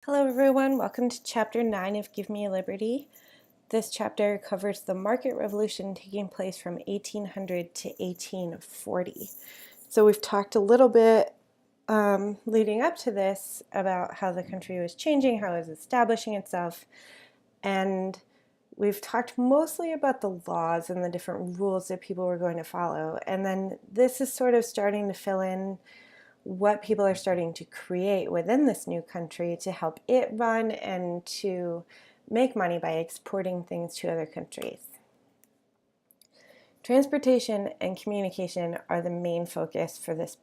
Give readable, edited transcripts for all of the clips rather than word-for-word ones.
Hello everyone, welcome to Chapter 9 of Give Me a Liberty. This chapter covers the market revolution taking place from 1800 to 1840. So we've talked a little bit leading up to this about how the country was changing, how it was establishing itself, and we've talked mostly about the laws and the different rules that people were going to follow. And then this is sort of starting to fill in what people are starting to create within this new country to help it run and to make money by exporting things to other countries. Transportation and communication are the main focus for this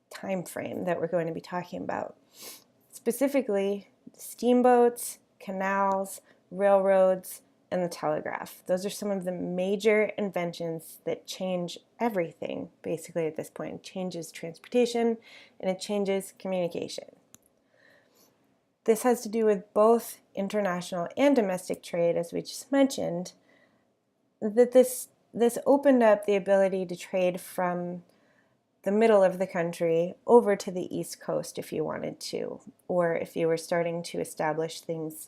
time frame that we're going to be talking about. Specifically, steamboats, canals, railroads, and the telegraph. Those are some of the major inventions that change everything, basically, at this point. It changes transportation and it changes communication. This has to do with both international and domestic trade, as we just mentioned, that this opened up the ability to trade from the middle of the country over to the East Coast if you wanted to, or if you were starting to establish things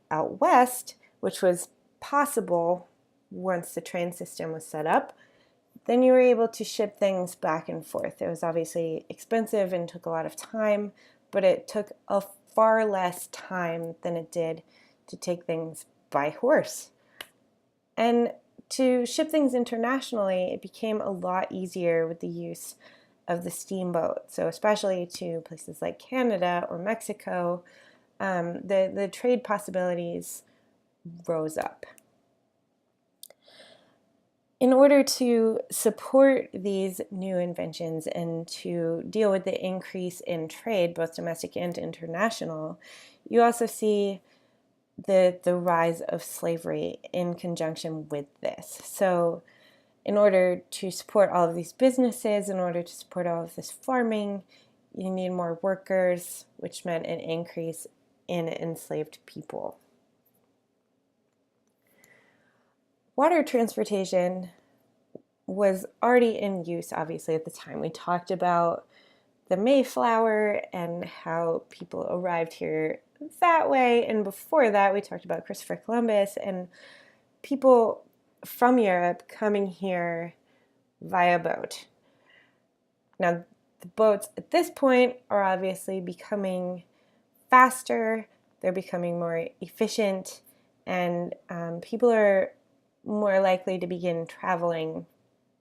out west, which was possible once the train system was set up, then you were able to ship things back and forth. It was obviously expensive and took a lot of time, but it took a far less time than it did to take things by horse. And to ship things internationally, it became a lot easier with the use of the steamboat. So especially to places like Canada or Mexico, the trade possibilities rose up. In order to support these new inventions and to deal with the increase in trade, both domestic and international, you also see the rise of slavery in conjunction with this. So in order to support all of these businesses, in order to support all of this farming, you need more workers, which meant an increase in enslaved people. Water transportation was already in use, obviously, at the time. We talked about the Mayflower and how people arrived here that way. And before that, we talked about Christopher Columbus and people from Europe coming here via boat. Now, the boats at this point are obviously becoming faster, they're becoming more efficient, and people are more likely to begin traveling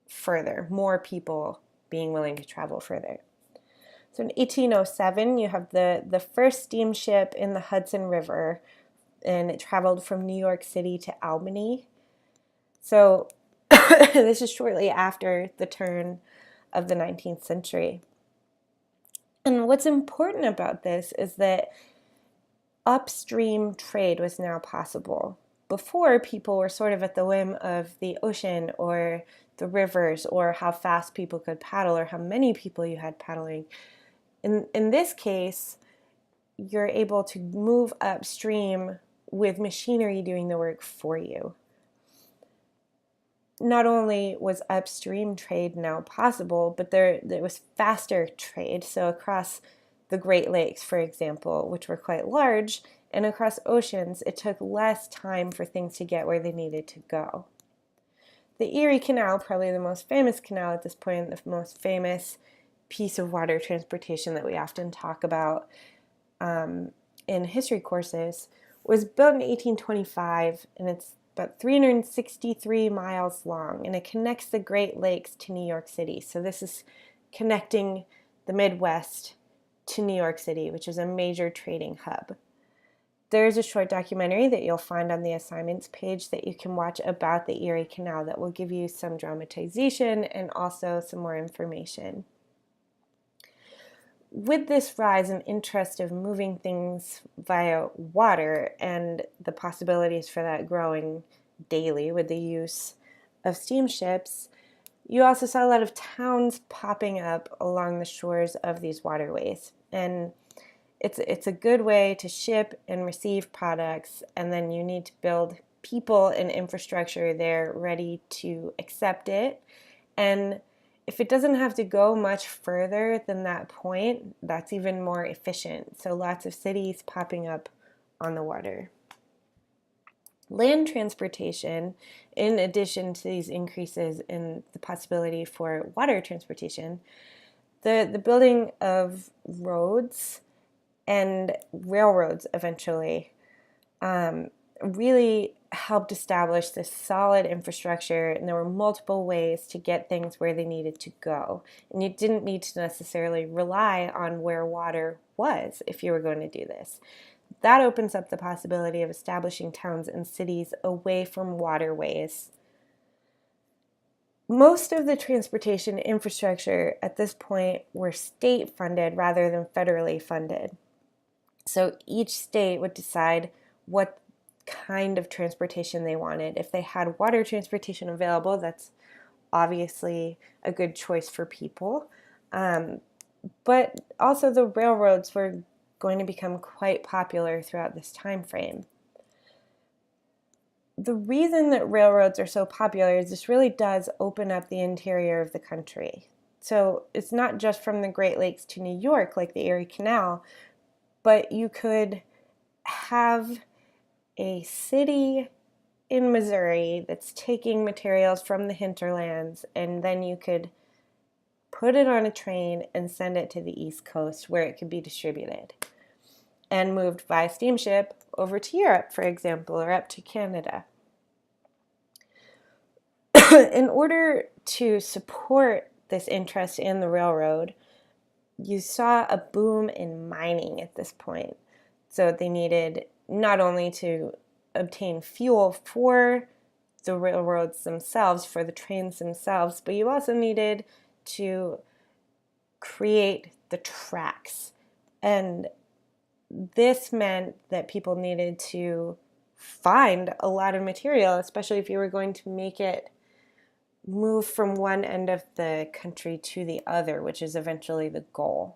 further, more people being willing to travel further. So in 1807, you have the first steamship in the Hudson River, and it traveled from New York City to Albany. So this is shortly after the turn of the 19th century. And what's important about this is that upstream trade was now possible. Before, people were sort of at the whim of the ocean or the rivers or how fast people could paddle or how many people you had paddling. In this case, you're able to move upstream with machinery doing the work for you. Not only was upstream trade now possible, but there was faster trade. So across the Great Lakes, for example, which were quite large, and across oceans, it took less time for things to get where they needed to go. The Erie Canal, probably the most famous canal at this point, the most famous piece of water transportation that we often talk about in history courses, was built in 1825, and it's about 363 miles long, and it connects the Great Lakes to New York City. So this is connecting the Midwest to New York City, which is a major trading hub. There's a short documentary that you'll find on the assignments page that you can watch about the Erie Canal that will give you some dramatization and also some more information. With this rise in interest of moving things via water and the possibilities for that growing daily with the use of steamships, you also saw a lot of towns popping up along the shores of these waterways. And it's a good way to ship and receive products, and then you need to build people and infrastructure there ready to accept it. And if it doesn't have to go much further than that point, that's even more efficient. So lots of cities popping up on the water. Land transportation, in addition to these increases in the possibility for water transportation, the building of roads and railroads eventually really helped establish this solid infrastructure, and there were multiple ways to get things where they needed to go. And you didn't need to necessarily rely on where water was if you were going to do this. That opens up the possibility of establishing towns and cities away from waterways. Most of the transportation infrastructure at this point were state funded rather than federally funded. So each state would decide what kind of transportation they wanted. If they had water transportation available, that's obviously a good choice for people. But also the railroads were going to become quite popular throughout this time frame. The reason that railroads are so popular is this really does open up the interior of the country. So it's not just from the Great Lakes to New York like the Erie Canal, but you could have a city in Missouri that's taking materials from the hinterlands, and then you could put it on a train and send it to the East Coast where it could be distributed and moved by steamship over to Europe, for example, or up to Canada. In order to support this interest in the railroad, you saw a boom in mining at this point. So they needed not only to obtain fuel for the railroads themselves, for the trains themselves, but you also needed to create the tracks. And this meant that people needed to find a lot of material, especially if you were going to make it move from one end of the country to the other, which is eventually the goal.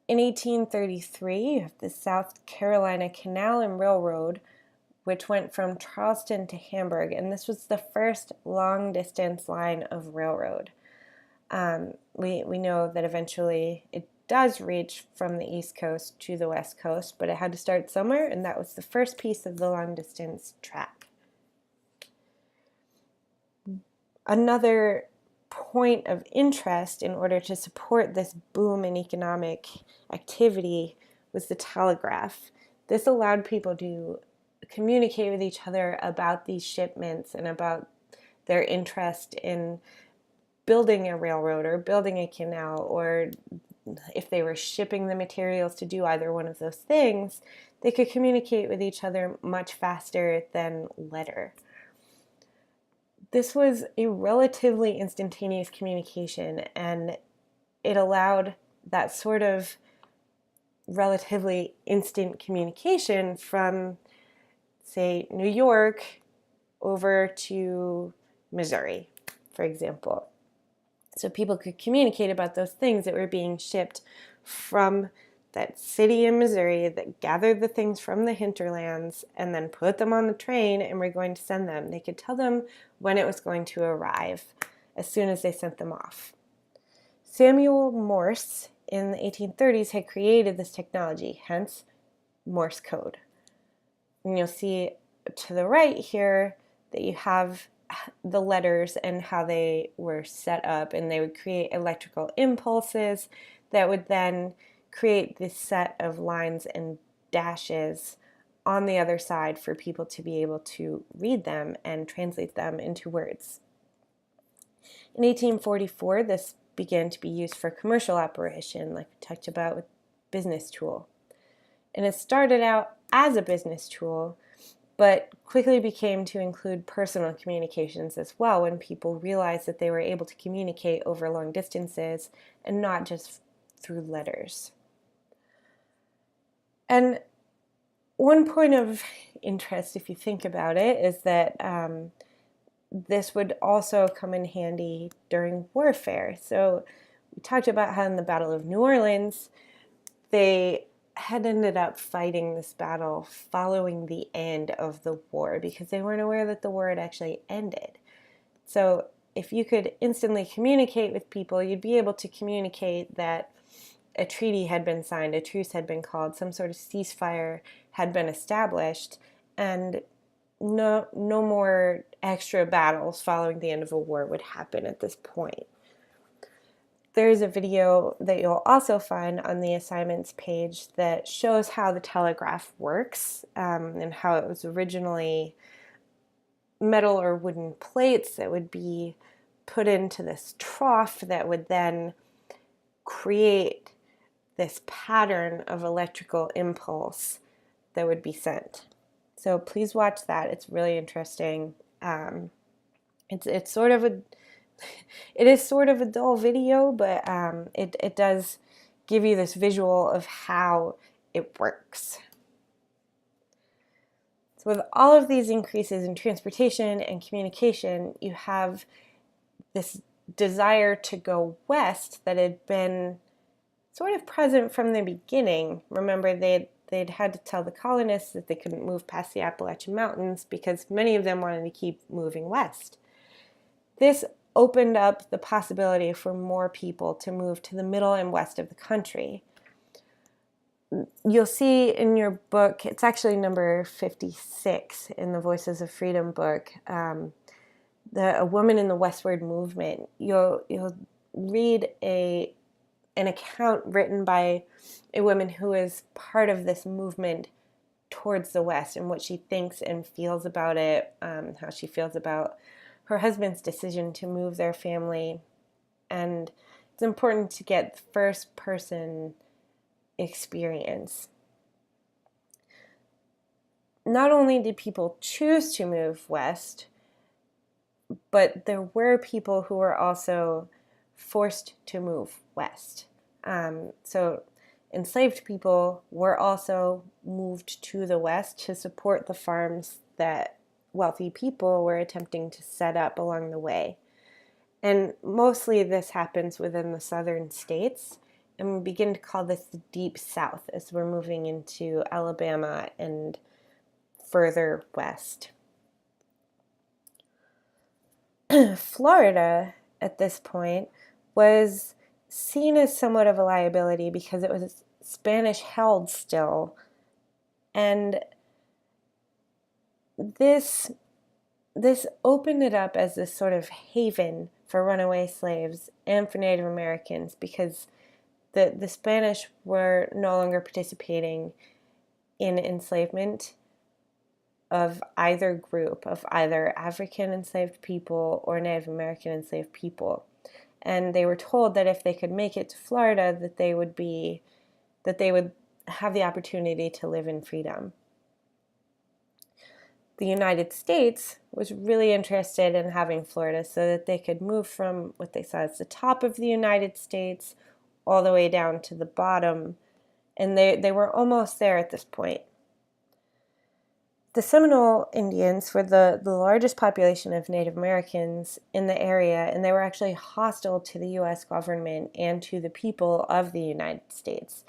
In 1833, you have the South Carolina Canal and Railroad, which went from Charleston to Hamburg, and this was the first long-distance line of railroad. We know that eventually it does reach from the East Coast to the West Coast, but it had to start somewhere, and that was the first piece of the long-distance track. Another point of interest in order to support this boom in economic activity was the telegraph. This allowed people to communicate with each other about these shipments and about their interest in building a railroad or building a canal, or if they were shipping the materials to do either one of those things, they could communicate with each other much faster than letter. This was a relatively instantaneous communication, and it allowed that sort of relatively instant communication from, say, New York over to Missouri, for example. So people could communicate about those things that were being shipped from that city in Missouri that gathered the things from the hinterlands and then put them on the train and were going to send them. They could tell them when it was going to arrive as soon as they sent them off. Samuel Morse in the 1830s had created this technology, hence Morse code. And you'll see to the right here that you have the letters and how they were set up, and they would create electrical impulses that would then create this set of lines and dashes on the other side for people to be able to read them and translate them into words. In 1844, this began to be used for commercial operation, like we talked about with business tool. And it started out as a business tool, but quickly became to include personal communications as well, when people realized that they were able to communicate over long distances and not just through letters. And one point of interest, if you think about it, is that this would also come in handy during warfare. So we talked about how in the Battle of New Orleans, they had ended up fighting this battle following the end of the war because they weren't aware that the war had actually ended. So if you could instantly communicate with people, you'd be able to communicate that a treaty had been signed, a truce had been called, some sort of ceasefire had been established, and no more extra battles following the end of a war would happen at this point. There's a video that you'll also find on the assignments page that shows how the telegraph works, and how it was originally metal or wooden plates that would be put into this trough that would then create this pattern of electrical impulse that would be sent. So please watch that. It's really interesting. It's sort of a it is sort of a dull video, but it does give you this visual of how it works. So with all of these increases in transportation and communication, you have this desire to go west that had been sort of present from the beginning. Remember, they'd had to tell the colonists that they couldn't move past the Appalachian Mountains because many of them wanted to keep moving west. This opened up the possibility for more people to move to the middle and west of the country. You'll see in your book, it's actually number 56 in the Voices of Freedom book, A Woman in the Westward Movement. You'll read an account written by a woman who is part of this movement towards the West and what she thinks and feels about it, how she feels about her husband's decision to move their family. And it's important to get first-person experience. Not only did people choose to move west, but there were people who were also forced to move west. So enslaved people were also moved to the west to support the farms that wealthy people were attempting to set up along the way. And mostly this happens within the southern states, and we begin to call this the Deep South as we're moving into Alabama and further west. Florida, at this point, was seen as somewhat of a liability because it was Spanish held still, and this opened it up as this sort of haven for runaway slaves and for Native Americans, because the Spanish were no longer participating in enslavement of either group, of either African enslaved people or Native American enslaved people. And they were told that if they could make it to Florida, that they would have the opportunity to live in freedom. The United States was really interested in having Florida so that they could move from what they saw as the top of the United States all the way down to the bottom, and they were almost there at this point. The Seminole Indians were the largest population of Native Americans in the area, and they were actually hostile to the U.S. government and to the people of the United States.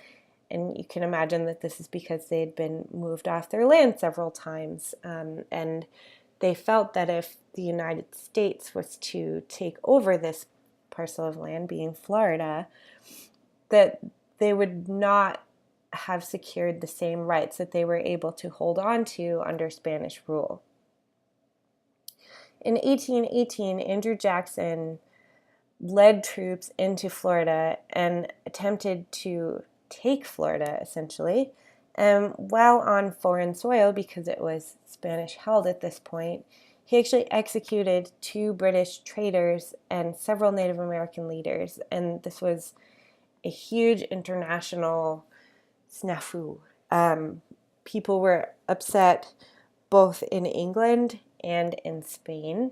And you can imagine that this is because they had been moved off their land several times, and they felt that if the United States was to take over this parcel of land, being Florida, that they would not have secured the same rights that they were able to hold on to under Spanish rule. In 1818, Andrew Jackson led troops into Florida and attempted to take Florida, essentially. While on foreign soil, because it was Spanish held at this point, he actually executed 2 British traders and several Native American leaders, and this was a huge international snafu. People were upset both in England and in Spain,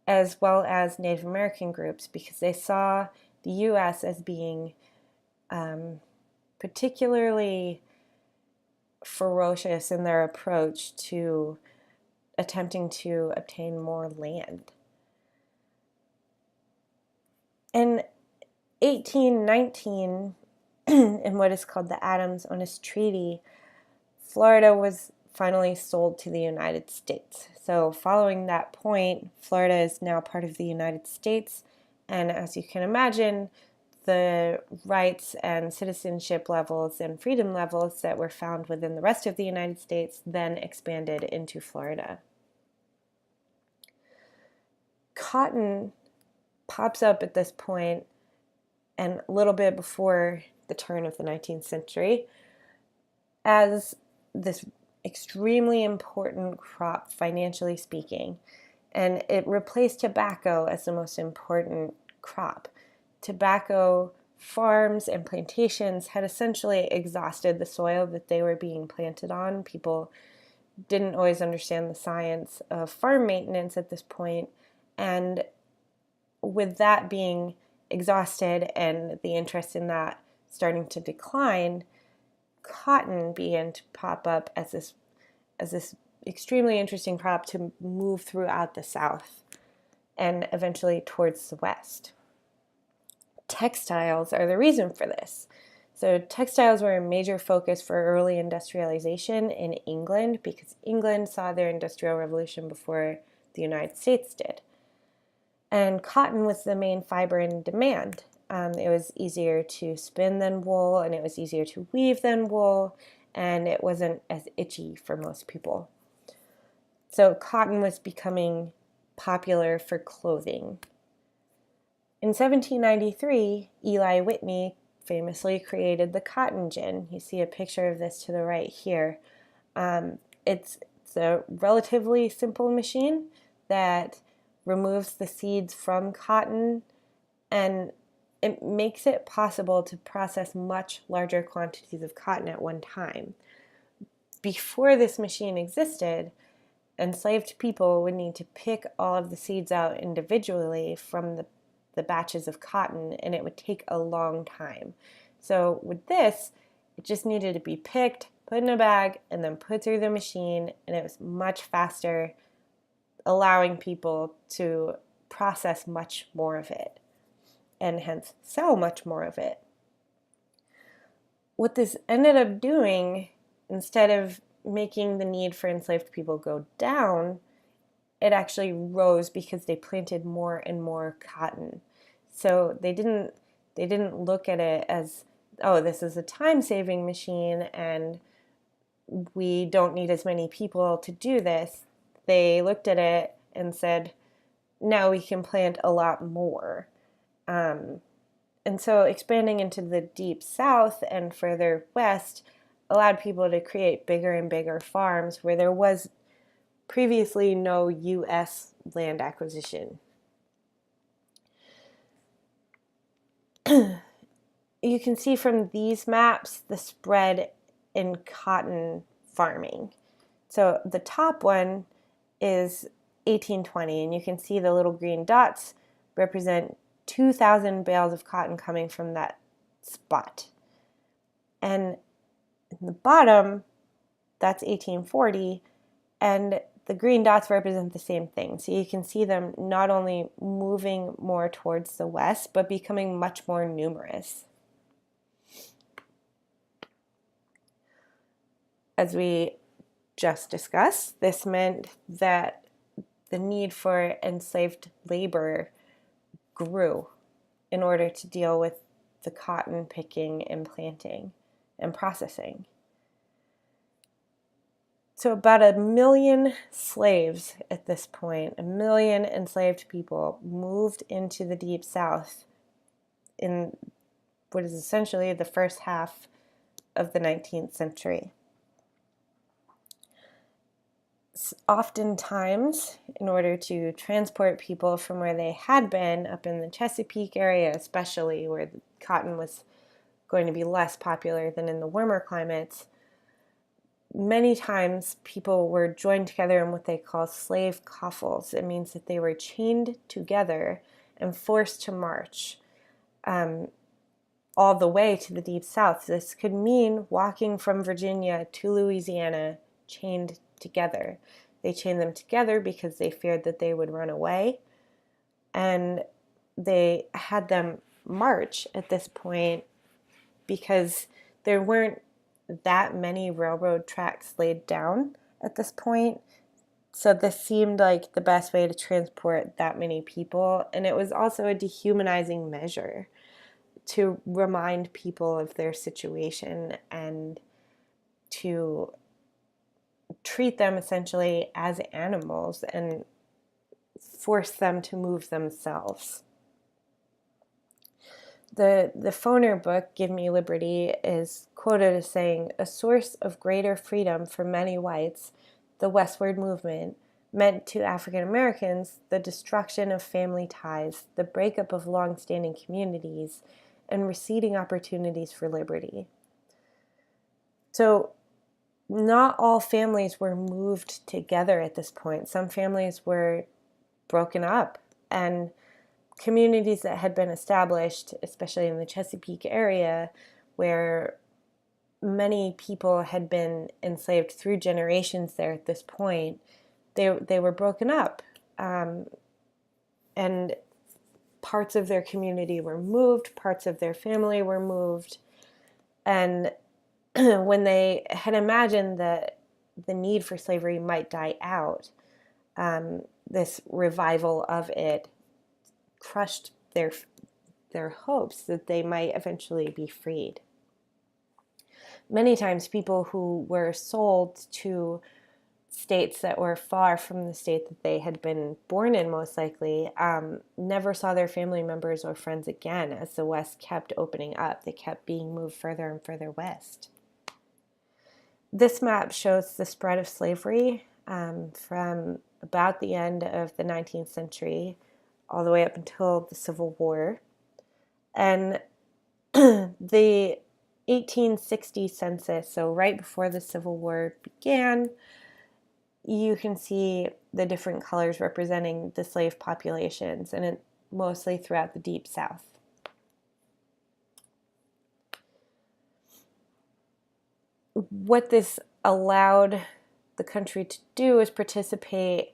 as well as Native American groups, because they saw the U.S. as being particularly ferocious in their approach to attempting to obtain more land. In 1819, in what is called the Adams-Onis Treaty, Florida was finally sold to the United States. So following that point, Florida is now part of the United States, and as you can imagine, the rights and citizenship levels and freedom levels that were found within the rest of the United States then expanded into Florida. Cotton pops up at this point, and a little bit before the turn of the 19th century, as this extremely important crop, financially speaking, and it replaced tobacco as the most important crop. Tobacco farms and plantations had essentially exhausted the soil that they were being planted on. People didn't always understand the science of farm maintenance at this point, and with that being exhausted and the interest in that starting to decline, cotton began to pop up as this extremely interesting crop to move throughout the South and eventually towards the West. Textiles are the reason for this. So textiles were a major focus for early industrialization in England because England saw their industrial revolution before the United States did. And cotton was the main fiber in demand. It was easier to spin than wool, and it was easier to weave than wool, and it wasn't as itchy for most people. So cotton was becoming popular for clothing. In 1793, Eli Whitney famously created the cotton gin. You see a picture of this to the right here. It's a relatively simple machine that removes the seeds from cotton, and it makes it possible to process much larger quantities of cotton at one time. Before this machine existed, enslaved people would need to pick all of the seeds out individually from the batches of cotton, and it would take a long time. So with this, it just needed to be picked, put in a bag, and then put through the machine, and it was much faster, allowing people to process much more of it, and hence sell much more of it. What this ended up doing, instead of making the need for enslaved people go down, it actually rose because they planted more and more cotton. So they didn't look at it as, oh, this is a time-saving machine and we don't need as many people to do this. They looked at it and said, now we can plant a lot more. And so expanding into the deep south and further west allowed people to create bigger and bigger farms where there was previously no U.S. land acquisition. You can see from these maps the spread in cotton farming. So the top one is 1820, and you can see the little green dots represent 2,000 bales of cotton coming from that spot. And in the bottom, that's 1840, and the green dots represent the same thing. So you can see them not only moving more towards the west, but becoming much more numerous. As we just discussed, this meant that the need for enslaved labor grew in order to deal with the cotton picking and planting and processing. So about 1 million slaves at this point, 1 million enslaved people moved into the Deep South in what is essentially the first half of the 19th century. Oftentimes, in order to transport people from where they had been, up in the Chesapeake area especially, where the cotton was going to be less popular than in the warmer climates, many times people were joined together in what they call slave coffles. It means that they were chained together and forced to march all the way to the Deep South. This could mean walking from Virginia to Louisiana chained together. They chained them together because they feared that they would run away, and they had them march at this point because there weren't that many railroad tracks laid down at this point. So this seemed like the best way to transport that many people, and it was also a dehumanizing measure to remind people of their situation and to treat them essentially as animals and force them to move themselves. The Foner book, Give Me Liberty, is quoted as saying, "A source of greater freedom for many whites, the westward movement meant to African Americans the destruction of family ties, the breakup of long-standing communities, and receding opportunities for liberty." So not all families were moved together at this point. Some families were broken up, and communities that had been established, especially in the Chesapeake area, where many people had been enslaved through generations there at this point, they were broken up. And parts of their community were moved, parts of their family were moved. And when they had imagined that the need for slavery might die out, this revival of it crushed their hopes that they might eventually be freed. Many times people who were sold to states that were far from the state that they had been born in, most likely, never saw their family members or friends again as the West kept opening up. They kept being moved further and further west. This map shows the spread of slavery from about the end of the 19th century all the way up until the Civil War. And the 1860 census, so right before the Civil War began, you can see the different colors representing the slave populations, and it mostly throughout the Deep South. What this allowed the country to do is participate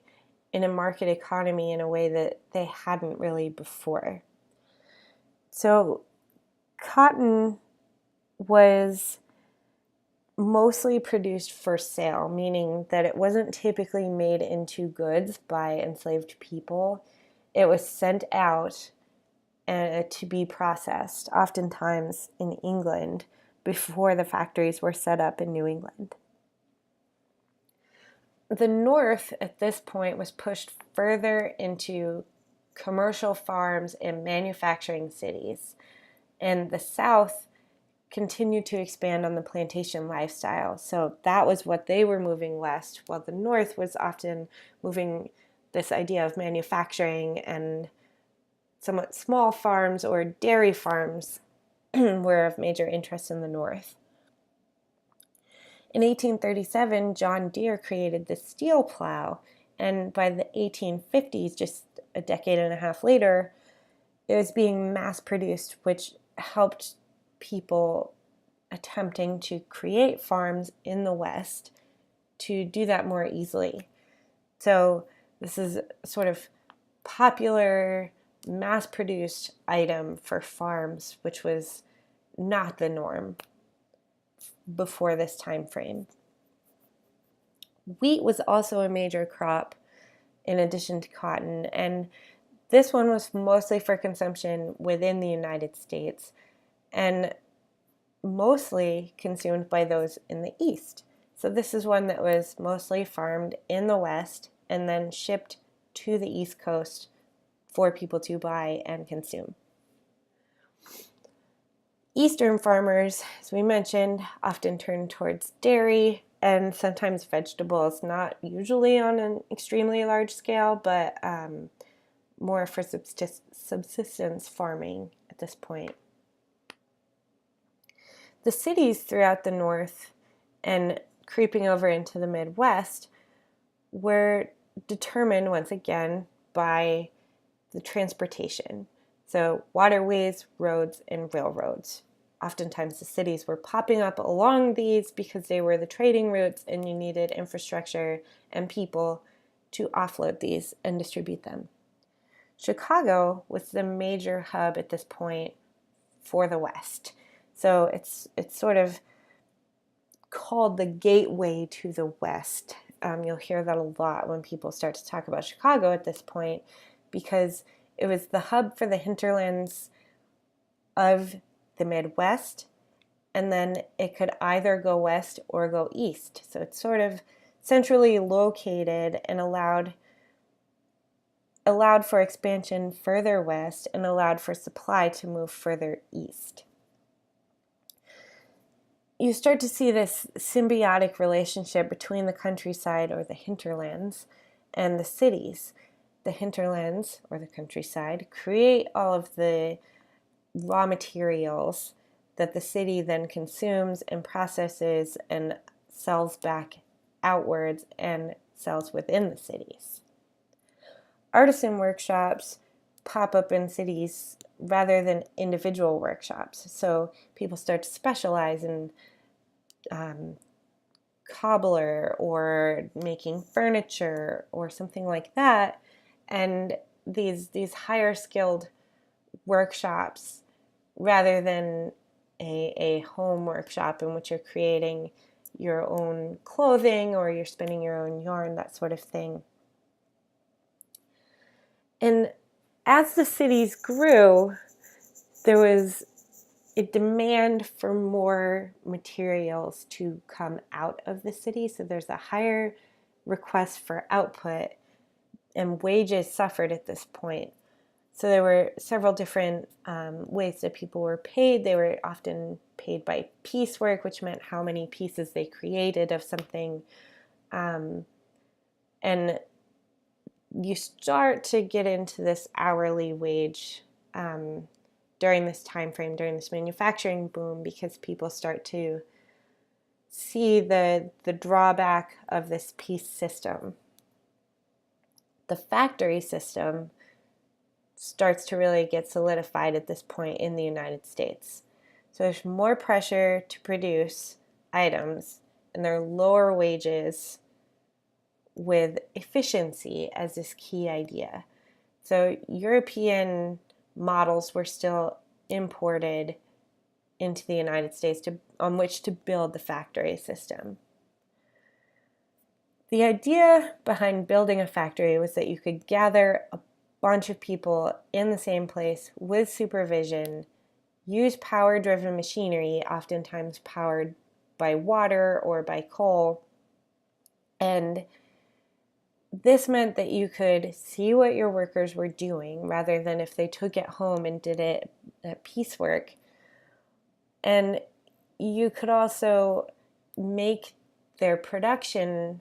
in a market economy in a way that they hadn't really before. So cotton was mostly produced for sale, meaning that it wasn't typically made into goods by enslaved people. It was sent out to be processed, oftentimes in England, before the factories were set up in New England. The North at this point was pushed further into commercial farms and manufacturing cities, and the South continued to expand on the plantation lifestyle. So that was what they were moving west, while the North was often moving this idea of manufacturing, and somewhat small farms or dairy farms were of major interest in the North. In 1837, John Deere created the steel plow, and by the 1850s, just a decade and a half later, it was being mass-produced, which helped people attempting to create farms in the West to do that more easily. So this is a sort of popular, mass-produced item for farms, which was not the norm before this time frame. Wheat was also a major crop in addition to cotton, and this one was mostly for consumption within the United States and mostly consumed by those in the East. So this is one that was mostly farmed in the West and then shipped to the East Coast for people to buy and consume. Eastern farmers, as we mentioned, often turn towards dairy and sometimes vegetables, not usually on an extremely large scale, but more for subsistence farming at this point. The cities throughout the North and creeping over into the Midwest were determined once again by the transportation. So waterways, roads, and railroads. Oftentimes the cities were popping up along these because they were the trading routes and you needed infrastructure and people to offload these and distribute them. Chicago was the major hub at this point for the West. So it's sort of called the gateway to the West You'll hear that a lot when people start to talk about Chicago at this point, because it was the hub for the hinterlands of the Midwest, and then it could either go west or go east. So it's sort of centrally located and allowed for expansion further west and allowed for supply to move further east. You start to see this symbiotic relationship between the countryside, or the hinterlands, and the cities. The hinterlands, or the countryside, create all of the raw materials that the city then consumes and processes and sells back outwards and sells within the cities. Artisan workshops pop up in cities rather than individual workshops. So people start to specialize in cobbler or making furniture or something like that. And these higher skilled workshops, rather than a home workshop in which you're creating your own clothing or you're spinning your own yarn, that sort of thing. And as the cities grew, there was a demand for more materials to come out of the city. So there's a higher request for output, and wages suffered at this point. So there were several different ways that people were paid. They were often paid by piecework, which meant how many pieces they created of something. And you start to get into this hourly wage during this time frame, during this manufacturing boom, because people start to see the drawback of this piece system. The factory system starts to really get solidified at this point in the United States. So there's more pressure to produce items, and there are lower wages with efficiency as this key idea. So European models were still imported into the United States on which to build the factory system. The idea behind building a factory was that you could gather a bunch of people in the same place with supervision, use power-driven machinery, oftentimes powered by water or by coal, and this meant that you could see what your workers were doing rather than if they took it home and did it at piecework. And you could also make their production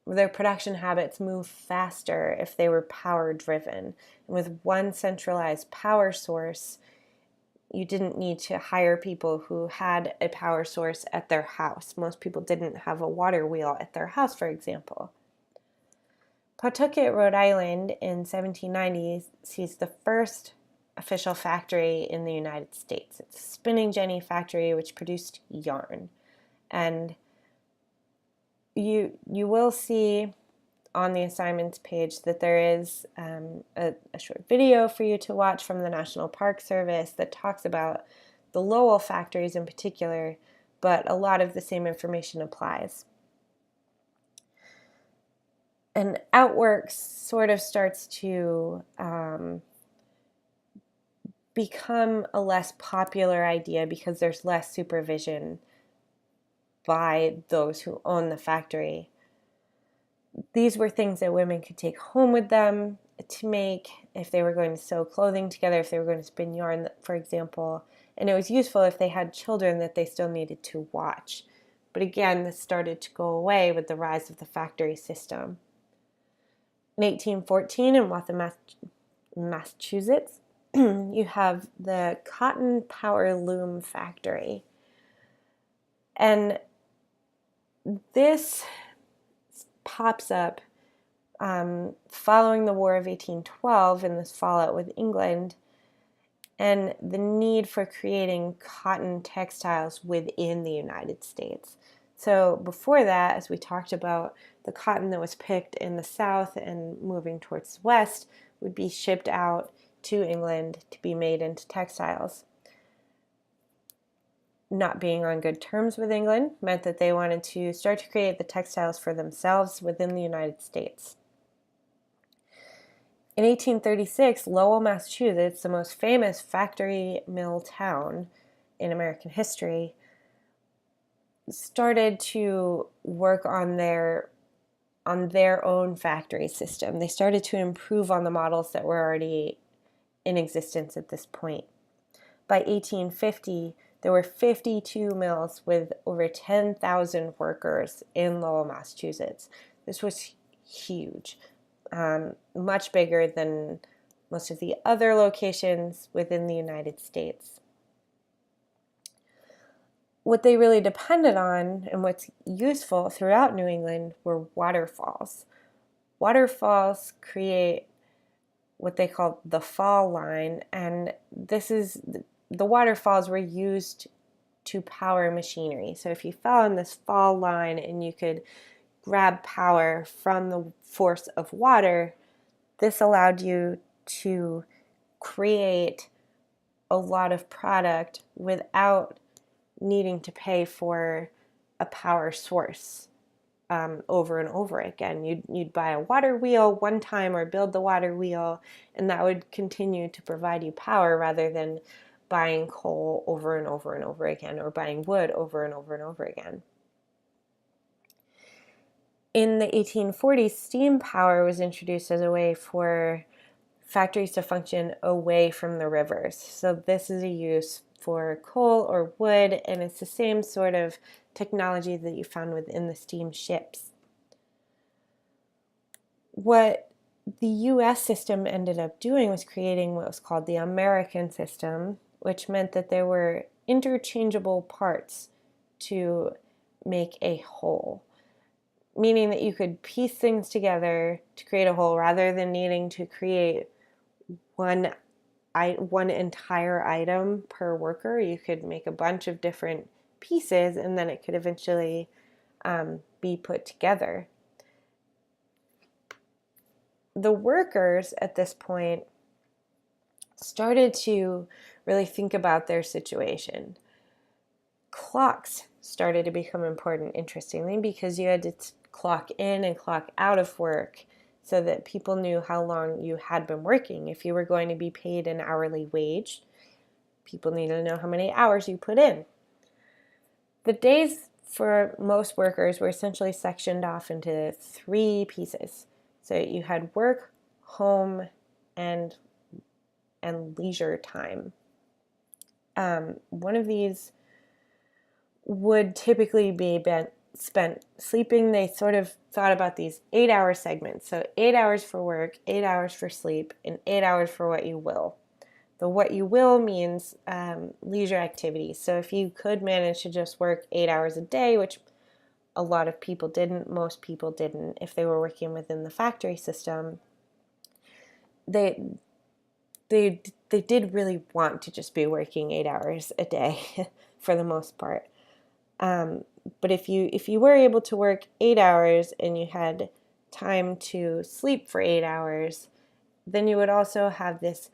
habits move faster if they were power driven. And with one centralized power source, you didn't need to hire people who had a power source at their house. Most people didn't have a water wheel at their house, for example. Pawtucket, Rhode Island in 1790 sees the first official factory in the United States. It's a spinning jenny factory which produced yarn. And you will see on the assignments page that there is a short video for you to watch from the National Park Service that talks about the Lowell factories in particular, but a lot of the same information applies. And outwork sort of starts to become a less popular idea because there's less supervision by those who own the factory. These were things that women could take home with them to make if they were going to sew clothing together, if they were going to spin yarn, for example. And it was useful if they had children that they still needed to watch. But again, this started to go away with the rise of the factory system. In 1814 in Waltham, Massachusetts, you have the Cotton Power Loom Factory. And this pops up following the War of 1812 and this fallout with England and the need for creating cotton textiles within the United States. So before that, as we talked about, the cotton that was picked in the South and moving towards the West would be shipped out to England to be made into textiles. not being on good terms with England meant that they wanted to start to create the textiles for themselves within the United States. In 1836, Lowell, Massachusetts, the most famous factory mill town in American history, started to work on their own factory system. They started to improve on the models that were already in existence at this point. By 1850, there were 52 mills with over 10,000 workers in Lowell, Massachusetts. This was huge, much bigger than most of the other locations within the United States. What they really depended on and what's useful throughout New England were waterfalls. Waterfalls create what they call the fall line, and this is the waterfalls were used to power machinery. So if you fell in this fall line and you could grab power from the force of water, this allowed you to create a lot of product without needing to pay for a power source over and over again. You'd buy a water wheel one time or build the water wheel, and that would continue to provide you power rather than buying coal over and over and over again or buying wood over and over and over again. In the 1840s, steam power was introduced as a way for factories to function away from the rivers. So this is a use for coal or wood, and it's the same sort of technology that you found within the steam ships. What the US system ended up doing was creating what was called the American system, which meant that there were interchangeable parts to make a whole, meaning that you could piece things together to create a whole rather than needing to create one entire item per worker. You could make a bunch of different pieces and then it could eventually be put together. The workers at this point started to really think about their situation. Clocks started to become important, interestingly, because you had to clock in and clock out of work so that people knew how long you had been working. If you were going to be paid an hourly wage, people needed to know how many hours you put in. The days for most workers were essentially sectioned off into 3 pieces. So you had work, home, and leisure time. One of these would typically be spent sleeping. They sort of thought about these 8-hour segments. So 8 hours for work, 8 hours for sleep, and 8 hours for what you will. The what you will means leisure activities. So if you could manage to just work 8 hours a day, which a lot of people didn't, most people didn't, if they were working within the factory system, they did really want to just be working 8 hours a day for the most part. But if you were able to work 8 hours and you had time to sleep for 8 hours, then you would also have this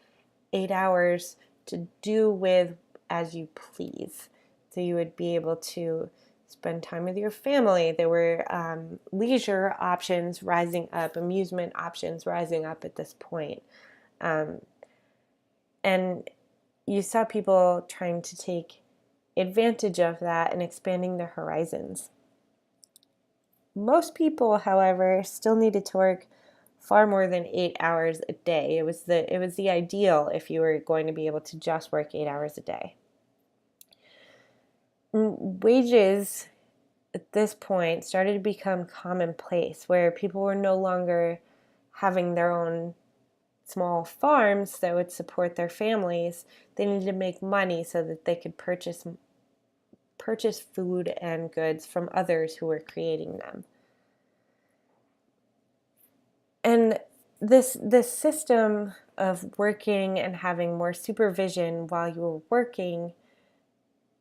8 hours to do with as you please. So you would be able to spend time with your family. There were leisure options rising up, amusement options rising up at this point. And you saw people trying to take advantage of that and expanding their horizons. Most people, however, still needed to work far more than 8 hours a day. It was the ideal if you were going to be able to just work 8 hours a day. Wages at this point started to become commonplace, where people were no longer having their own small farms that would support their families. They needed to make money so that they could purchase food and goods from others who were creating them. And this system of working and having more supervision while you were working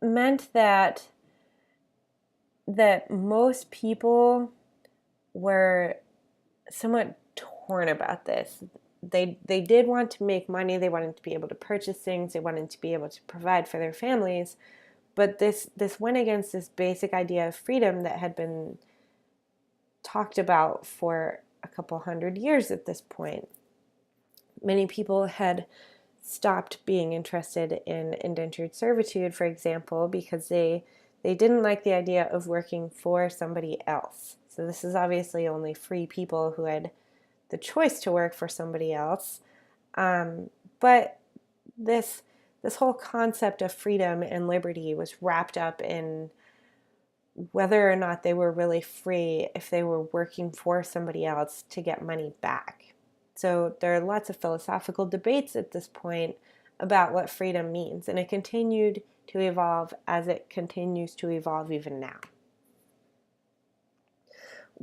meant that most people were somewhat torn about this. They did want to make money, they wanted to be able to purchase things, they wanted to be able to provide for their families, But this went against this basic idea of freedom that had been talked about for a couple hundred years at this point. Many people had stopped being interested in indentured servitude, for example, because they didn't like the idea of working for somebody else. So this is obviously only free people who had the choice to work for somebody else. But this whole concept of freedom and liberty was wrapped up in whether or not they were really free if they were working for somebody else to get money back. So there are lots of philosophical debates at this point about what freedom means, and it continued to evolve as it continues to evolve even now.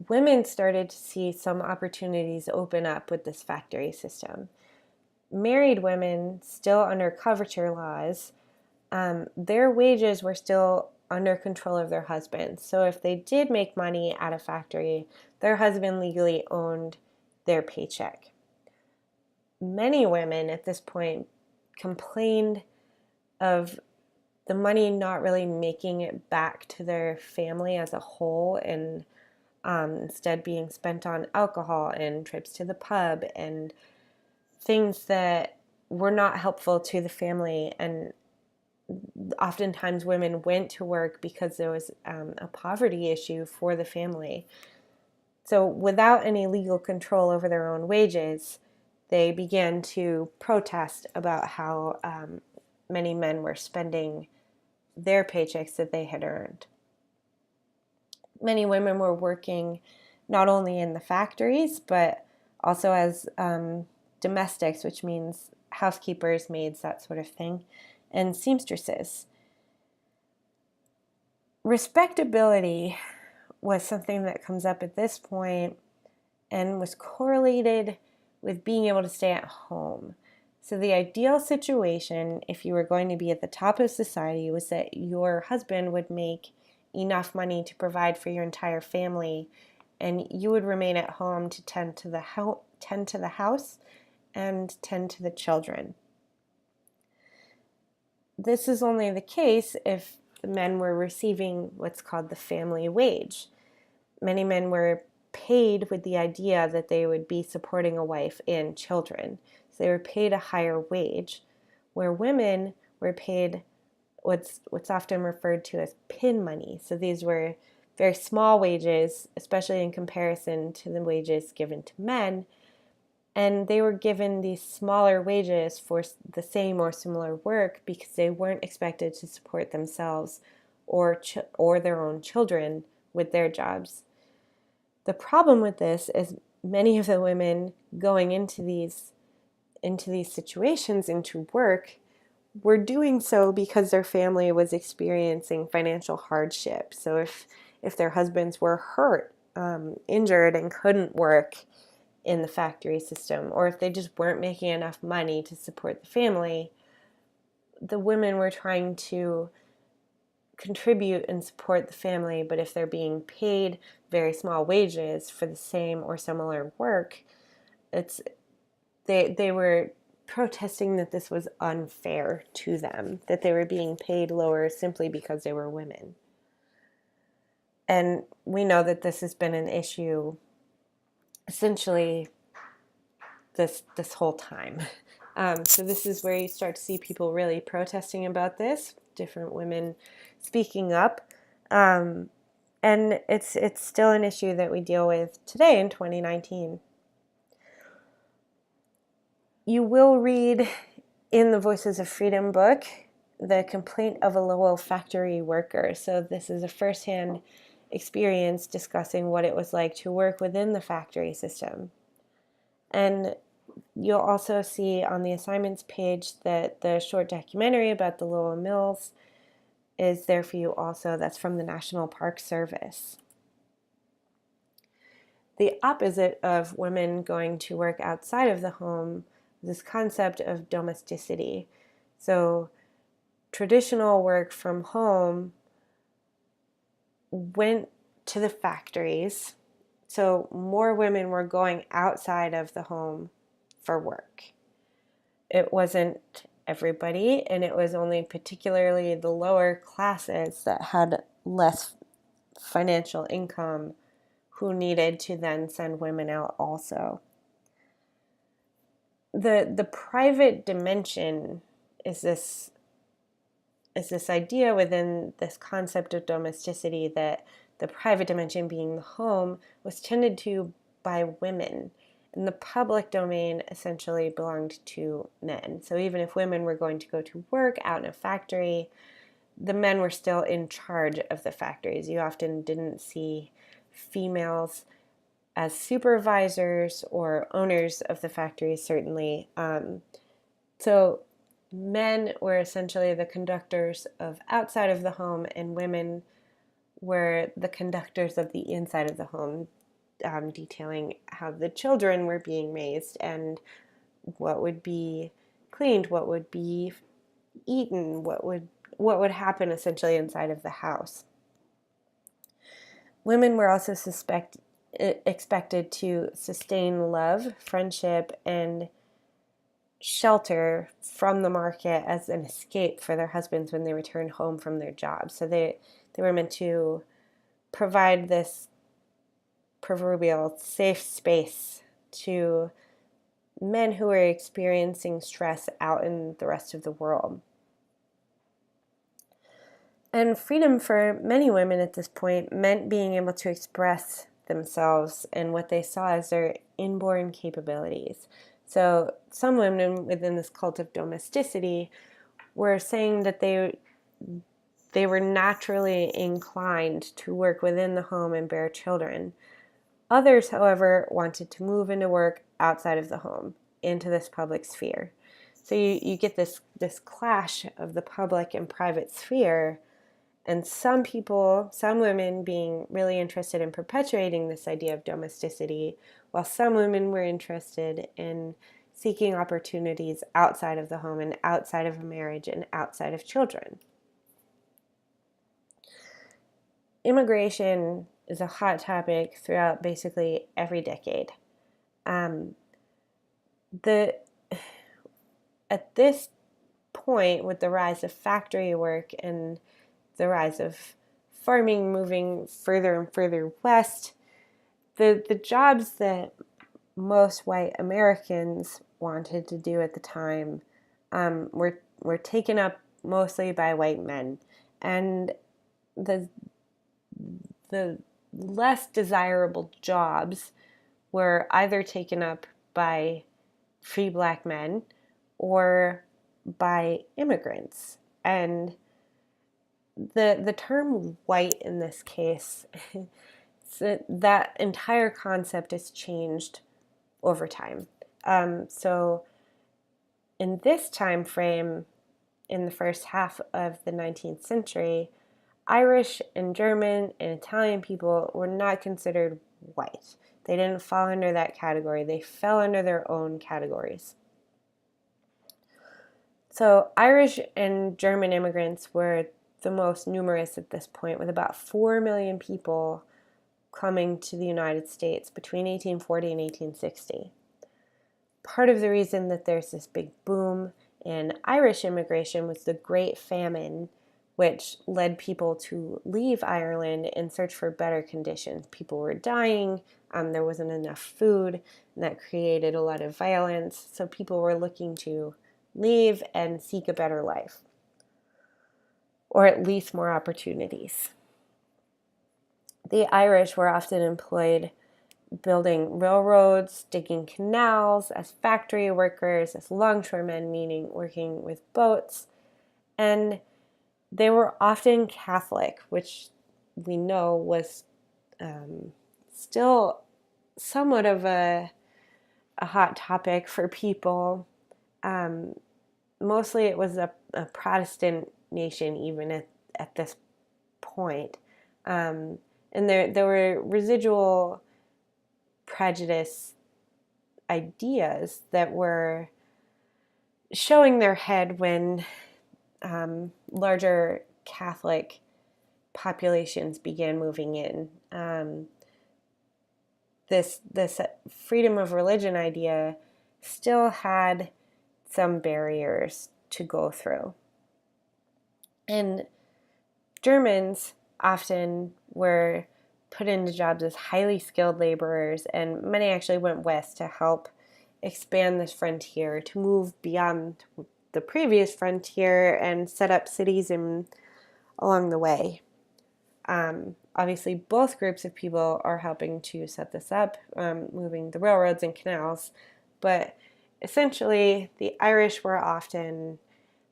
Women started to see some opportunities open up with this factory system. Married women, still under coverture laws, their wages were still under control of their husbands. So if they did make money at a factory, their husband legally owned their paycheck. Many women at this point complained of the money not really making it back to their family as a whole, and instead being spent on alcohol and trips to the pub and things that were not helpful to the family. And oftentimes women went to work because there was a poverty issue for the family. So without any legal control over their own wages, they began to protest about how many men were spending their paychecks that they had earned. Many women were working not only in the factories, but also as domestics, which means housekeepers, maids, that sort of thing, and seamstresses. Respectability was something that comes up at this point and was correlated with being able to stay at home. So the ideal situation, if you were going to be at the top of society, was that your husband would make enough money to provide for your entire family, and you would remain at home to tend to the house and tend to the children. This is only the case if the men were receiving what's called the family wage. Many men were paid with the idea that they would be supporting a wife and children. So they were paid a higher wage, where women were paid what's often referred to as pin money. So these were very small wages, especially in comparison to the wages given to men. And they were given these smaller wages for the same or similar work because they weren't expected to support themselves or their own children with their jobs. The problem with this is many of the women going into these situations, into work, were doing so because their family was experiencing financial hardship. So if their husbands were hurt, injured, and couldn't work in the factory system, or if they just weren't making enough money to support the family, the women were trying to contribute and support the family, but if they're being paid very small wages for the same or similar work, they were protesting that this was unfair to them, that they were being paid lower simply because they were women. And we know that this has been an issue essentially this whole time. So this is where you start to see people really protesting about this, different women speaking up. And it's still an issue that we deal with today in 2019. You will read in the Voices of Freedom book the complaint of a Lowell factory worker. So this is a firsthand experience discussing what it was like to work within the factory system. And you'll also see on the assignments page that the short documentary about the Lowell Mills is there for you also. That's from the National Park Service. The opposite of women going to work outside of the home, this concept of domesticity. So traditional work from home went to the factories. So more women were going outside of the home for work. It wasn't everybody, and it was only particularly the lower classes that had less financial income who needed to then send women out also. The private dimension is this idea within this concept of domesticity that the private dimension, being the home, was tended to by women, and the public domain essentially belonged to men. So even if women were going to go to work out in a factory, the men were still in charge of the factories. You often didn't see females as supervisors or owners of the factories, certainly. So men were essentially the conductors of outside of the home, and women were the conductors of the inside of the home, detailing how the children were being raised and what would be cleaned, what would be eaten, what would happen essentially inside of the house. Women were also expected to sustain love, friendship, and shelter from the market as an escape for their husbands when they returned home from their jobs. So they were meant to provide this proverbial safe space to men who were experiencing stress out in the rest of the world. And freedom for many women at this point meant being able to express themselves and what they saw as their inborn capabilities. So some women within this cult of domesticity were saying that they were naturally inclined to work within the home and bear children. Others, however, wanted to move into work outside of the home, into this public sphere. So you get this clash of the public and private sphere, and some women being really interested in perpetuating this idea of domesticity, while some women were interested in seeking opportunities outside of the home and outside of a marriage and outside of children. Immigration is a hot topic throughout basically every decade. At this point, with the rise of factory work and the rise of farming moving further and further west, the jobs that most white Americans wanted to do at the time were taken up mostly by white men, and the less desirable jobs were either taken up by free black men or by immigrants. And the term white in this case, that entire concept has changed over time. So in this time frame, in the first half of the 19th century, Irish and German and Italian people were not considered white. They didn't fall under that category. They fell under their own categories. So Irish and German immigrants were the most numerous at this point, with about 4 million people coming to the United States between 1840 and 1860. Part of the reason that there's this big boom in Irish immigration was the Great Famine, which led people to leave Ireland and search for better conditions. People were dying, there wasn't enough food, and that created a lot of violence. So people were looking to leave and seek a better life, or at least more opportunities. The Irish were often employed building railroads, digging canals, as factory workers, as longshoremen, meaning working with boats, and they were often Catholic, which we know was still somewhat of a hot topic for people. Mostly it was a Protestant nation even at this point. And there were residual prejudice ideas that were showing their head when larger Catholic populations began moving in. This freedom of religion idea still had some barriers to go through. And Germans often were put into jobs as highly skilled laborers, and many actually went west to help expand this frontier, to move beyond the previous frontier and set up cities along the way. Obviously, both groups of people are helping to set this up, moving the railroads and canals, but essentially the Irish were often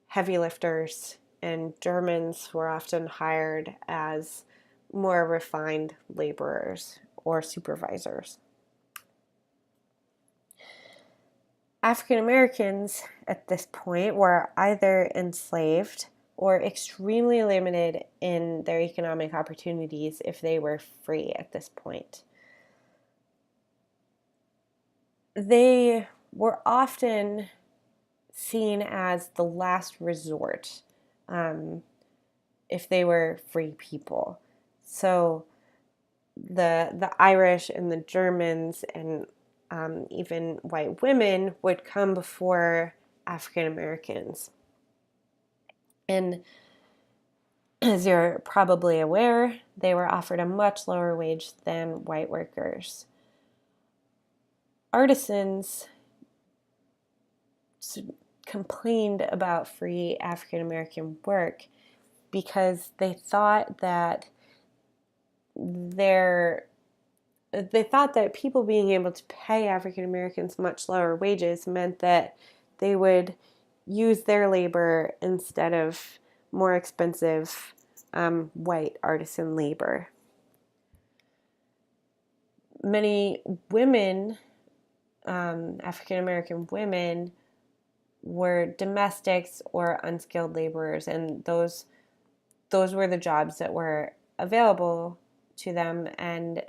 heavy lifters and Germans were often hired as more refined laborers or supervisors. African Americans at this point were either enslaved or extremely limited in their economic opportunities if they were free at this point. They were often seen as the last resort if they were free people. So the Irish and the Germans and even white women would come before African Americans. And as you're probably aware, they were offered a much lower wage than white workers. Artisans complained about free African American work because they thought that people being able to pay African Americans much lower wages meant that they would use their labor instead of more expensive white artisan labor. Many women, African American women, were domestics or unskilled laborers, and those were the jobs that were available to them, and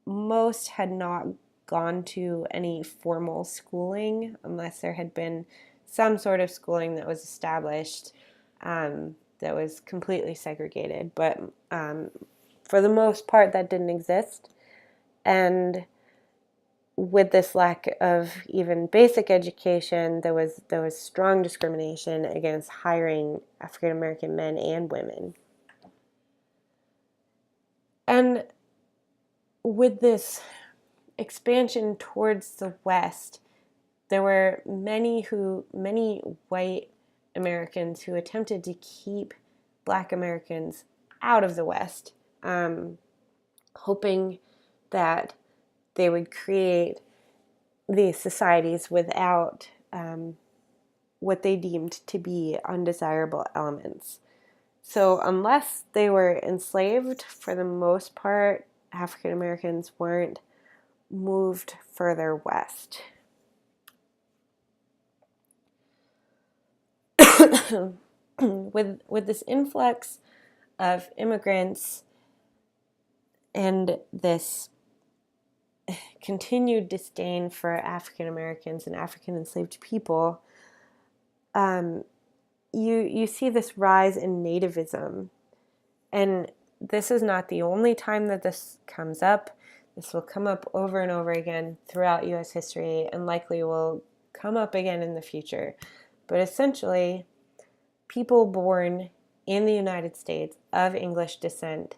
most had not gone to any formal schooling unless there had been some sort of schooling that was established that was completely segregated. But for the most part, that didn't exist. And with this lack of even basic education, there was strong discrimination against hiring African American men and women. And with this expansion towards the West, there were many white Americans who attempted to keep Black Americans out of the West, hoping that they would create these societies without what they deemed to be undesirable elements. So unless they were enslaved, for the most part, African Americans weren't moved further west. With this influx of immigrants and this continued disdain for African Americans and African enslaved people, you see this rise in nativism. And this is not the only time that this comes up. This will come up over and over again throughout U.S. history and likely will come up again in the future. But essentially, people born in the United States of English descent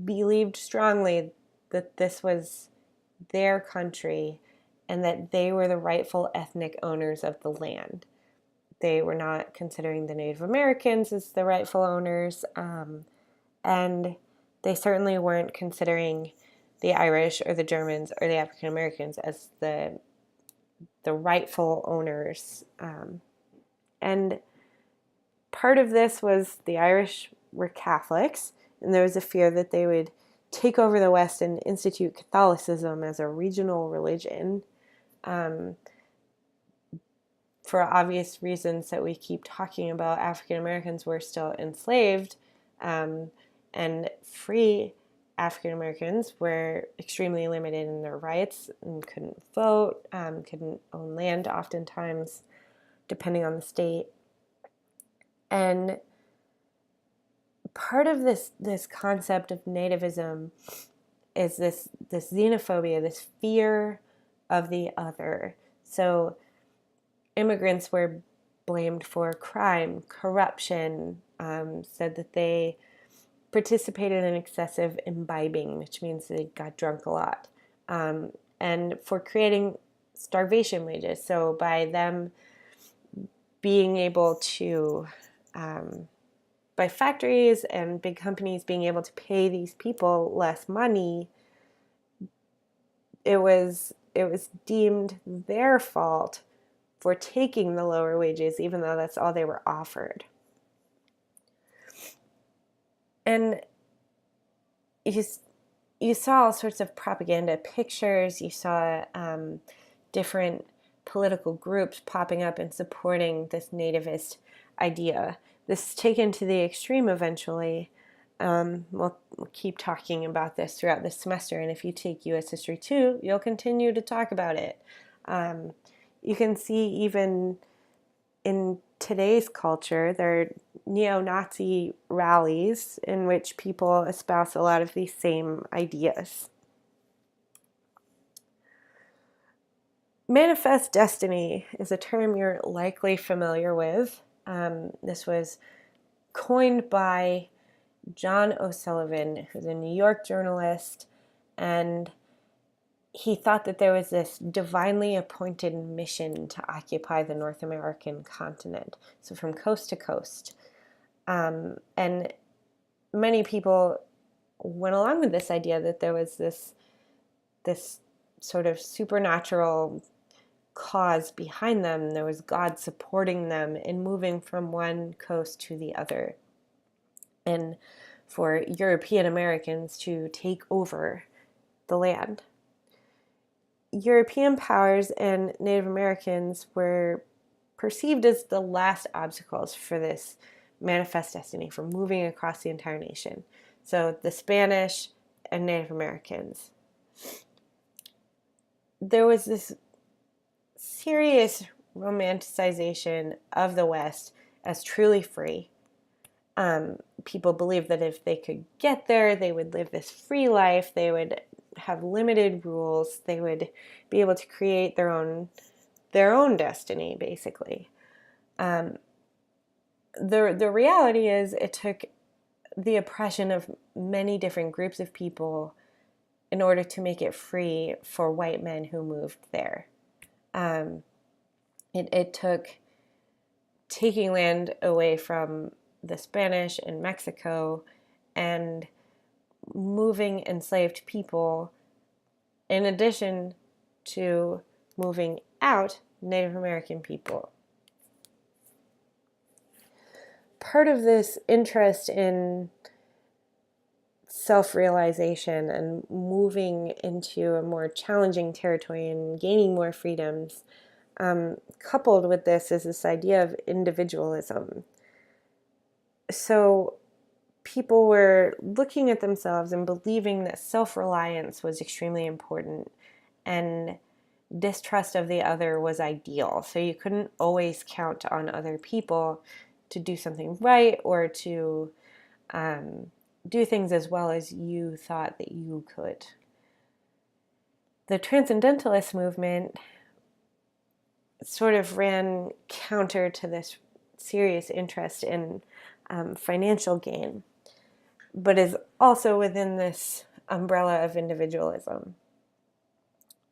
believed strongly that this was their country and that they were the rightful ethnic owners of the land. They were not considering the Native Americans as the rightful owners, and they certainly weren't considering the Irish or the Germans or the African Americans as the rightful owners. And part of this was the Irish were Catholics, and there was a fear that they would take over the West and institute Catholicism as a regional religion. For obvious reasons that we keep talking about, African Americans were still enslaved, and free African Americans were extremely limited in their rights and couldn't vote, couldn't own land oftentimes, depending on the state. And part of this concept of nativism is this xenophobia, this fear of the other. So immigrants were blamed for crime, corruption, said that they participated in excessive imbibing, which means they got drunk a lot, and for creating starvation wages. So by them being able to, by factories and big companies being able to pay these people less money, it was deemed their fault for taking the lower wages, even though that's all they were offered. And you saw all sorts of propaganda pictures. You saw different political groups popping up and supporting this nativist idea. This is taken to the extreme eventually. We'll keep talking about this throughout this semester, and if you take U.S. History 2, you'll continue to talk about it. You can see even in today's culture, there are neo-Nazi rallies in which people espouse a lot of these same ideas. Manifest destiny is a term you're likely familiar with. This was coined by John O'Sullivan, who's a New York journalist, and he thought that there was this divinely appointed mission to occupy the North American continent, so from coast to coast. And many people went along with this idea that there was this sort of supernatural cause behind them. There was God supporting them in moving from one coast to the other, and for European Americans to take over the land. European powers and Native Americans were perceived as the last obstacles for this manifest destiny, for moving across the entire nation. So the Spanish and Native Americans. There was this serious romanticization of the West as truly free. People believed that if they could get there, they would live this free life. They would have limited rules. They would be able to create their own destiny, basically. The reality is, it took the oppression of many different groups of people in order to make it free for white men who moved there. It took taking land away from the Spanish in Mexico and moving enslaved people, in addition to moving out Native American people. Part of this interest in self-realization and moving into a more challenging territory and gaining more freedoms, coupled with this is this idea of individualism. So people were looking at themselves and believing that self-reliance was extremely important and distrust of the other was ideal. So you couldn't always count on other people to do something right or to do things as well as you thought that you could. The Transcendentalist movement sort of ran counter to this serious interest in financial gain, but is also within this umbrella of individualism.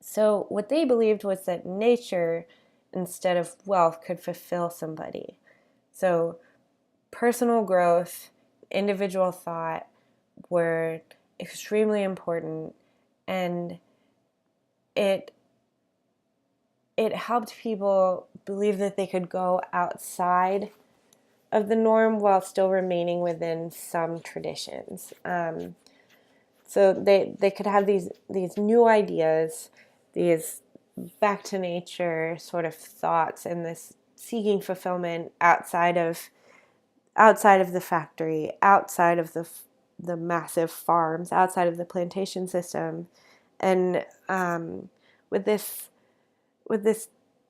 So what they believed was that nature, instead of wealth, could fulfill somebody. So personal growth, individual thought were extremely important, and it helped people believe that they could go outside of the norm while still remaining within some traditions. So they could have these new ideas, these back to nature sort of thoughts, and this seeking fulfillment outside of the factory, outside of the massive farms, outside of the plantation system, and with this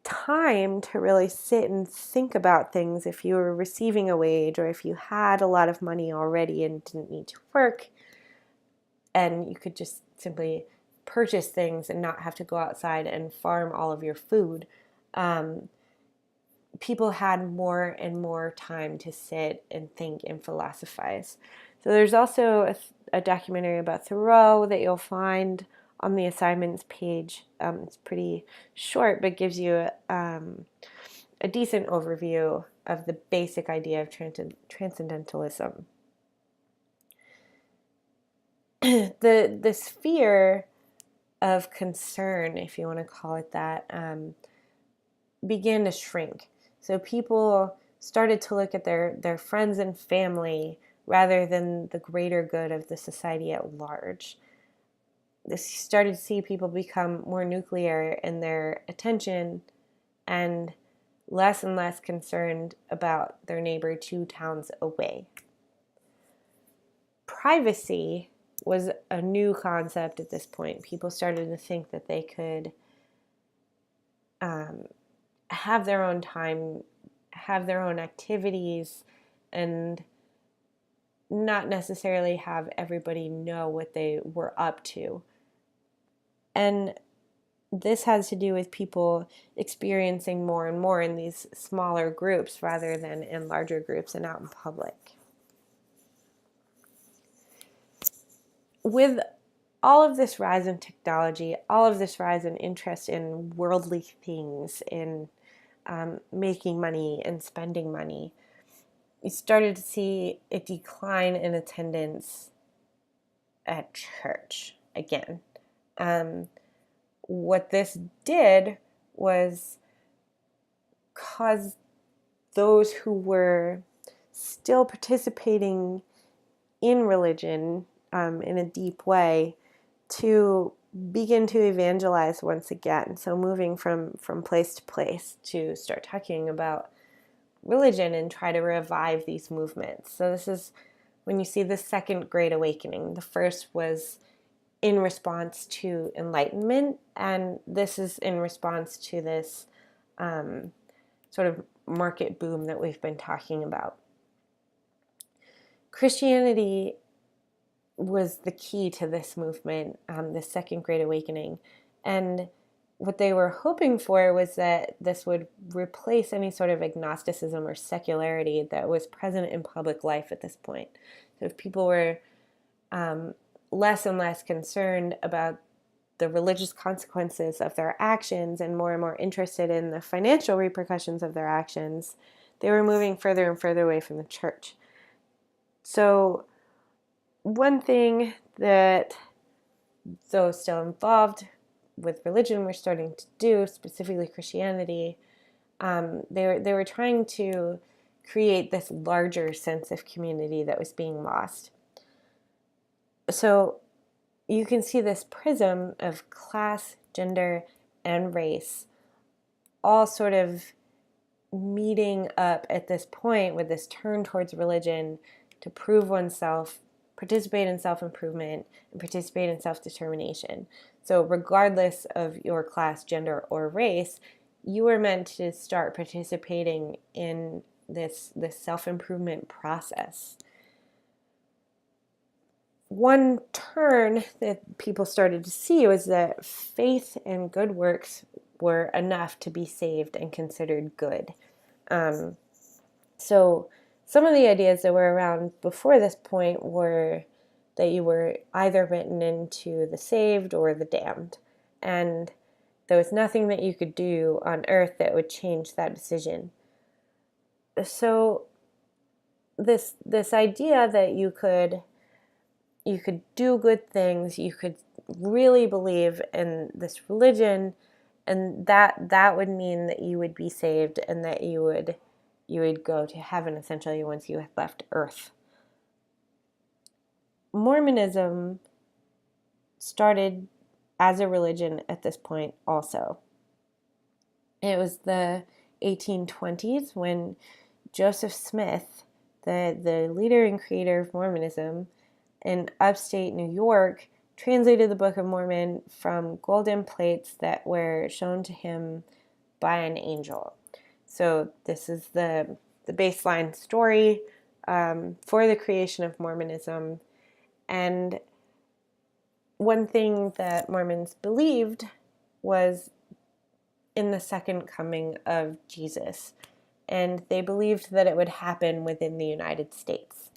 time to really sit and think about things. If you were receiving a wage, or if you had a lot of money already and didn't need to work, and you could just simply purchase things and not have to go outside and farm all of your food, people had more and more time to sit and think and philosophize. So there's also a documentary about Thoreau that you'll find on the assignments page. It's pretty short, but gives you a decent overview of the basic idea of transcendentalism. The sphere of concern, if you want to call it that, began to shrink. So people started to look at their friends and family rather than the greater good of the society at large. They started to see people become more nuclear in their attention and less concerned about their neighbor 2 towns away. Privacy was a new concept at this point. People started to think that they could have their own time, have their own activities, and not necessarily have everybody know what they were up to. And this has to do with people experiencing more and more in these smaller groups rather than in larger groups and out in public. With all of this rise in technology, all of this rise in interest in worldly things, in making money and spending money, you started to see a decline in attendance at church again. What this did was cause those who were still participating in religion in a deep way to begin to evangelize once again. So moving from place to place to start talking about religion and try to revive these movements. So this is when you see the second Great Awakening. The first was in response to Enlightenment, and this is in response to this sort of market boom that we've been talking about. Christianity was the key to this movement, the second Great Awakening, and what they were hoping for was that this would replace any sort of agnosticism or secularity that was present in public life at this point. So if people were less and less concerned about the religious consequences of their actions and more interested in the financial repercussions of their actions, they were moving further and further away from the church. So one thing that those still involved with religion were starting to do, specifically Christianity, they were trying to create this larger sense of community that was being lost. So you can see this prism of class, gender, and race all sort of meeting up at this point with this turn towards religion to prove oneself, participate in self-improvement, and participate in self-determination. So regardless of your class, gender, or race, you were meant to start participating in this self-improvement process. One turn that people started to see was that faith and good works were enough to be saved and considered good. So some of the ideas that were around before this point were that you were either written into the saved or the damned, and there was nothing that you could do on earth that would change that decision. So this idea that you could do good things, you could really believe in this religion, and that would mean that you would be saved and that you would go to heaven essentially once you had left earth. Mormonism started as a religion at this point also. It was the 1820s when Joseph Smith, the leader and creator of Mormonism in upstate New York, translated the Book of Mormon from golden plates that were shown to him by an angel. So this is the baseline story for the creation of Mormonism. And one thing that Mormons believed was in the second coming of Jesus. and they believed that it would happen within the United States.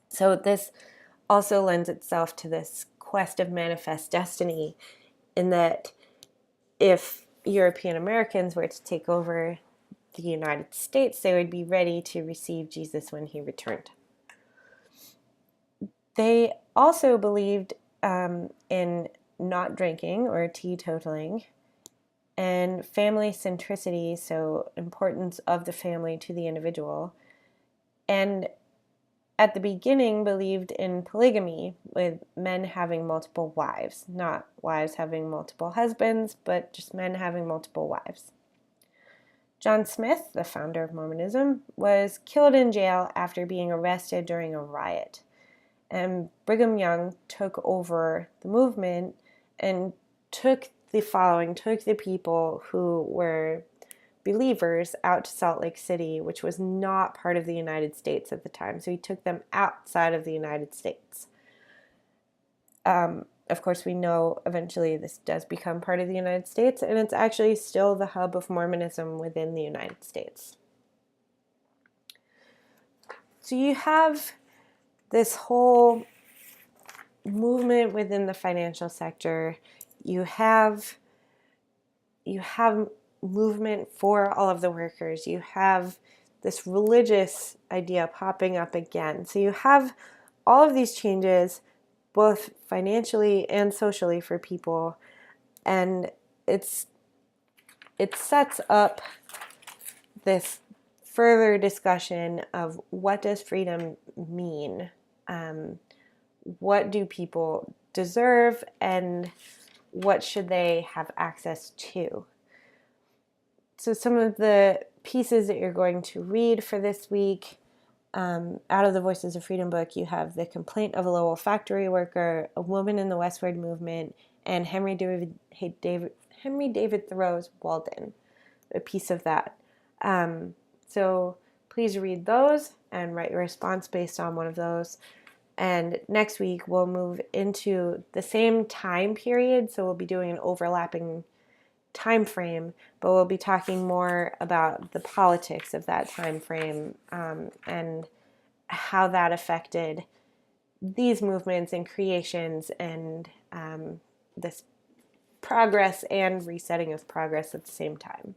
So this also lends itself to this quest of manifest destiny, in that if European Americans were to take over the United States, they would be ready to receive Jesus when he returned. They also believed in not drinking or teetotaling, and family centricity, so importance of the family to the individual, and at the beginning believed in polygamy, with men having multiple wives, not wives having multiple husbands, but just men having multiple wives. John Smith, the founder of Mormonism, was killed in jail after being arrested during a riot. And Brigham Young took over the movement and took the people who were believers out to Salt Lake City, which was not part of the United States at the time. So he took them outside of the United States. Of course, we know eventually this does become part of the United States, and it's actually still the hub of Mormonism within the United States. So you have this whole movement within the financial sector. You have movement for all of the workers. You have this religious idea popping up again. So you have all of these changes, both financially and socially, for people, and it sets up this further discussion of what does freedom mean, what do people deserve, and what should they have access to. So some of the pieces that you're going to read for this week, out of the Voices of Freedom book, you have The Complaint of a Lowell Factory Worker, A Woman in the Westward Movement, and Henry David Thoreau's Walden, a piece of that. So please read those and write your response based on one of those. And next week we'll move into the same time period, so we'll be doing an overlapping time frame, but we'll be talking more about the politics of that time frame, and how that affected these movements and creations, and this progress and resetting of progress at the same time.